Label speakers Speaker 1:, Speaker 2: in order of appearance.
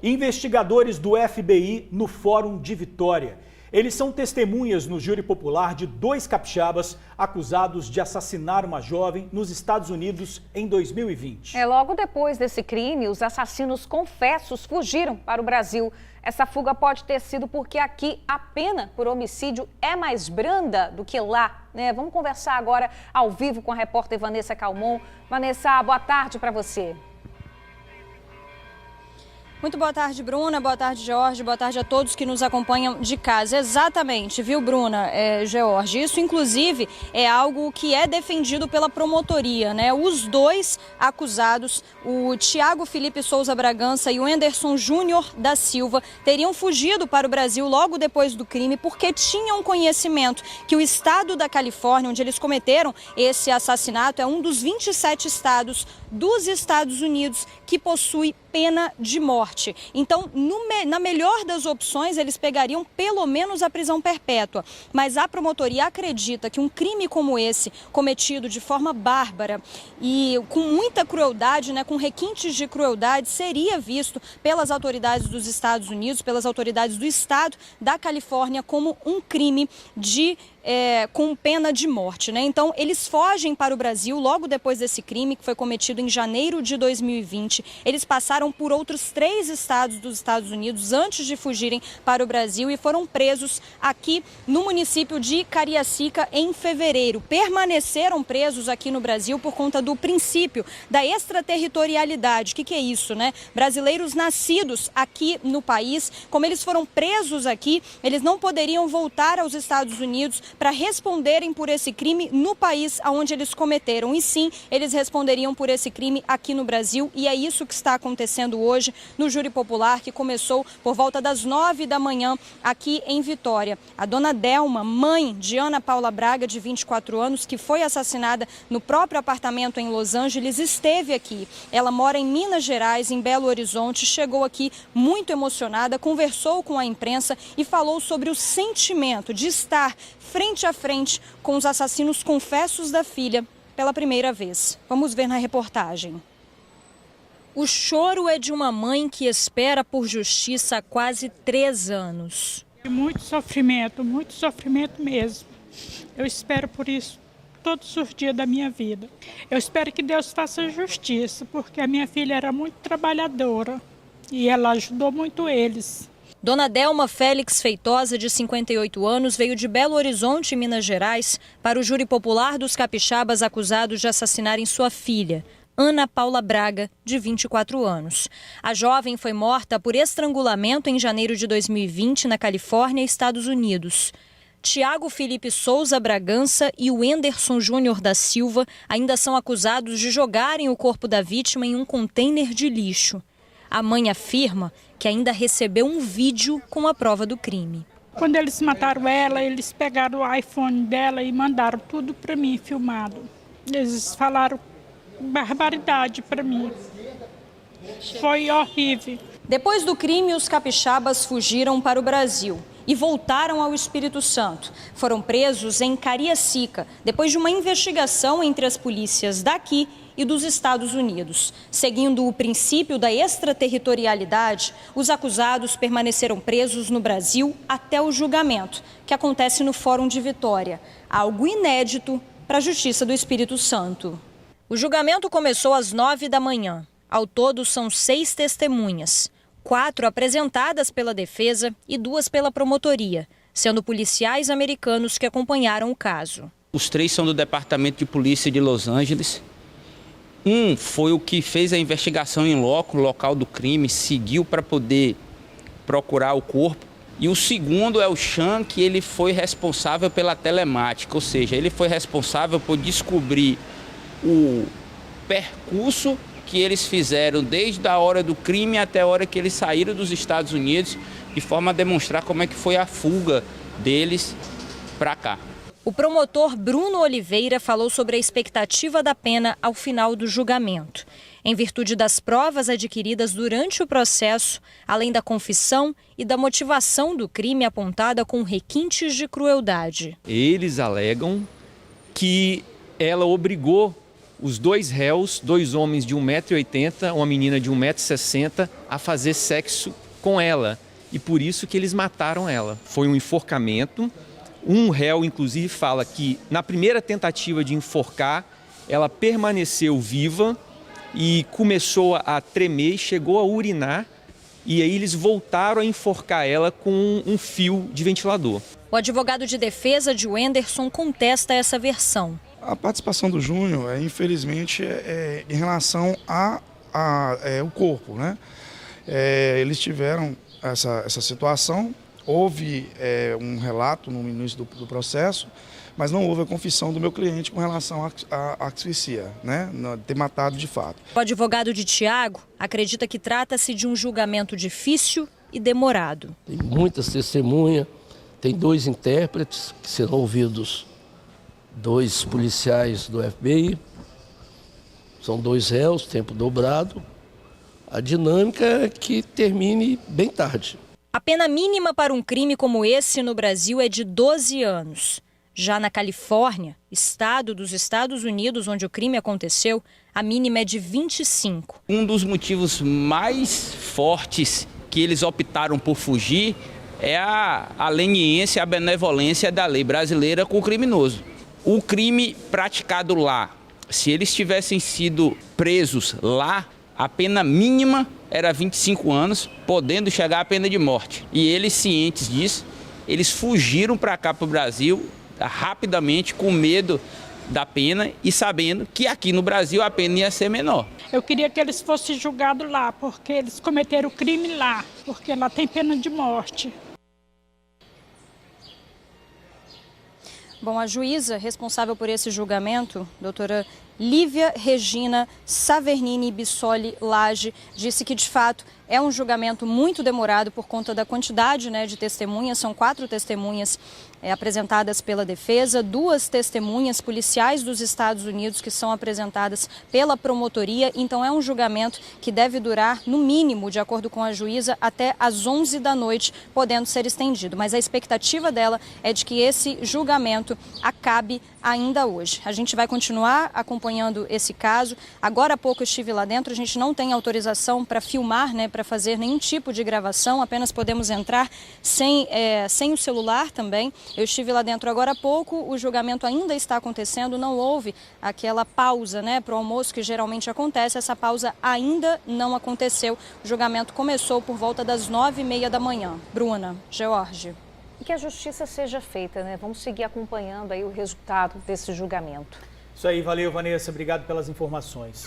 Speaker 1: Investigadores do FBI no Fórum de Vitória. Eles são testemunhas no júri popular de 2 capixabas acusados de assassinar uma jovem nos Estados Unidos em 2020.
Speaker 2: Logo depois desse crime, os assassinos confessos fugiram para o Brasil. Essa fuga pode ter sido porque aqui a pena por homicídio é mais branda do que lá, né? Vamos conversar agora ao vivo com a repórter Vanessa Calmon. Vanessa, boa tarde para você.
Speaker 3: Muito boa tarde, Bruna. Boa tarde, George. Boa tarde a todos que nos acompanham de casa. Exatamente, viu, Bruna, George? Isso, inclusive, é algo que é defendido pela promotoria, né? Os 2 acusados, o Tiago Felipe Souza Bragança e o Anderson Júnior da Silva, teriam fugido para o Brasil logo depois do crime porque tinham conhecimento que o estado da Califórnia, onde eles cometeram esse assassinato, é um dos 27 estados dos Estados Unidos que possui pena de morte. Então, na melhor das opções, eles pegariam pelo menos a prisão perpétua. Mas a promotoria acredita que um crime como esse, cometido de forma bárbara e com muita crueldade, né, com requintes de crueldade, seria visto pelas autoridades dos Estados Unidos, pelas autoridades do estado da Califórnia, como um crime com pena de morte, né? Então, eles fogem para o Brasil logo depois desse crime, que foi cometido em janeiro de 2020. Eles passaram por outros 3 estados dos Estados Unidos antes de fugirem para o Brasil e foram presos aqui no município de Cariacica em fevereiro. Permaneceram presos aqui no Brasil por conta do princípio da extraterritorialidade. O que é isso, né? Brasileiros nascidos aqui no país, como eles foram presos aqui, eles não poderiam voltar aos Estados Unidos para responderem por esse crime no país onde eles cometeram. E sim, eles responderiam por esse crime aqui no Brasil. E é isso que está acontecendo hoje no júri popular, que começou por volta das 9 da manhã aqui em Vitória. A dona Delma, mãe de Ana Paula Braga, de 24 anos, que foi assassinada no próprio apartamento em Los Angeles, esteve aqui. Ela mora em Minas Gerais, em Belo Horizonte, chegou aqui muito emocionada, conversou com a imprensa e falou sobre o sentimento de estar frente a frente com os assassinos confessos da filha pela primeira vez. Vamos ver na reportagem. O choro é de uma mãe que espera por justiça há quase 3 anos.
Speaker 4: Muito sofrimento mesmo. Eu espero por isso todos os dias da minha vida. Eu espero que Deus faça justiça, porque a minha filha era muito trabalhadora e ela ajudou muito eles.
Speaker 3: Dona Delma Félix Feitosa, de 58 anos, veio de Belo Horizonte, Minas Gerais, para o júri popular dos capixabas acusados de assassinarem sua filha, Ana Paula Braga, de 24 anos. A jovem foi morta por estrangulamento em janeiro de 2020 na Califórnia, Estados Unidos. Tiago Felipe Souza Bragança e o Anderson Júnior da Silva ainda são acusados de jogarem o corpo da vítima em um container de lixo. A mãe afirma que ainda recebeu um vídeo com a prova do crime.
Speaker 4: Quando eles mataram ela, eles pegaram o iPhone dela e mandaram tudo para mim filmado. Eles falaram barbaridade para mim. Foi horrível.
Speaker 3: Depois do crime, os capixabas fugiram para o Brasil e voltaram ao Espírito Santo. Foram presos em Cariacica, depois de uma investigação entre as polícias daqui e dos Estados Unidos. Seguindo o princípio da extraterritorialidade, os acusados permaneceram presos no Brasil até o julgamento, que acontece no Fórum de Vitória. Algo inédito para a Justiça do Espírito Santo. O julgamento começou às 9 da manhã. Ao todo, são 6 testemunhas. 4 apresentadas pela defesa e 2 pela promotoria, sendo policiais americanos que acompanharam o caso.
Speaker 5: Os 3 são do Departamento de Polícia de Los Angeles. Um foi o que fez a investigação em loco, local do crime, seguiu para poder procurar o corpo. E o segundo é o Sean, que ele foi responsável pela telemática, ou seja, ele foi responsável por descobrir o percurso que eles fizeram desde a hora do crime até a hora que eles saíram dos Estados Unidos, de forma a demonstrar como é que foi a fuga deles para cá.
Speaker 3: O promotor Bruno Oliveira falou sobre a expectativa da pena ao final do julgamento. Em virtude das provas adquiridas durante o processo, além da confissão e da motivação do crime apontada com requintes de crueldade.
Speaker 6: Eles alegam que ela obrigou os 2 réus, 2 homens de 1,80 m, uma menina de 1,60 m, a fazer sexo com ela. E por isso que eles mataram ela. Foi um enforcamento. Um réu, inclusive, fala que na primeira tentativa de enforcar, ela permaneceu viva e começou a tremer, chegou a urinar. E aí eles voltaram a enforcar ela com um fio de ventilador.
Speaker 3: O advogado de defesa de Wenderson contesta essa versão.
Speaker 7: A participação do Júnior, infelizmente, em relação ao corpo, né? Eles tiveram essa situação, houve um relato no início do processo, mas não houve a confissão do meu cliente com relação à asfixia, né? Ter matado de fato.
Speaker 3: O advogado de Tiago acredita que trata-se de um julgamento difícil e demorado.
Speaker 8: Tem muitas testemunhas, tem 2 intérpretes que serão ouvidos, 2 policiais do FBI, são 2 réus, tempo dobrado. A dinâmica é que termine bem tarde.
Speaker 3: A pena mínima para um crime como esse no Brasil é de 12 anos. Já na Califórnia, estado dos Estados Unidos onde o crime aconteceu, a mínima é de 25.
Speaker 5: Um dos motivos mais fortes que eles optaram por fugir é a leniência, a benevolência da lei brasileira com o criminoso. O crime praticado lá, se eles tivessem sido presos lá, a pena mínima era 25 anos, podendo chegar à pena de morte. E eles, cientes disso, eles fugiram para cá, para o Brasil, rapidamente, com medo da pena e sabendo que aqui no Brasil a pena ia ser menor.
Speaker 4: Eu queria que eles fossem julgados lá, porque eles cometeram o crime lá, porque lá tem pena de morte.
Speaker 3: Bom, a juíza responsável por esse julgamento, doutora Lívia Regina Savernini Bissoli Lage, disse que, de fato, é um julgamento muito demorado por conta da quantidade, de testemunhas. São 4 testemunhas apresentadas pela defesa, 2 testemunhas policiais dos Estados Unidos que são apresentadas pela promotoria. Então é um julgamento que deve durar, no mínimo, de acordo com a juíza, até às 11 da noite, podendo ser estendido. Mas a expectativa dela é de que esse julgamento acabe ainda hoje. A gente vai continuar acompanhando esse caso. Agora há pouco eu estive lá dentro, a gente não tem autorização para filmar, para fazer nenhum tipo de gravação, apenas podemos entrar sem o celular também. Eu estive lá dentro agora há pouco, o julgamento ainda está acontecendo, não houve aquela pausa para o almoço que geralmente acontece, essa pausa ainda não aconteceu. O julgamento começou por volta das 9h30 da manhã. Bruna, George.
Speaker 2: E que a justiça seja feita, Vamos seguir acompanhando aí o resultado desse julgamento.
Speaker 1: Isso aí, valeu, Vanessa. Obrigado pelas informações.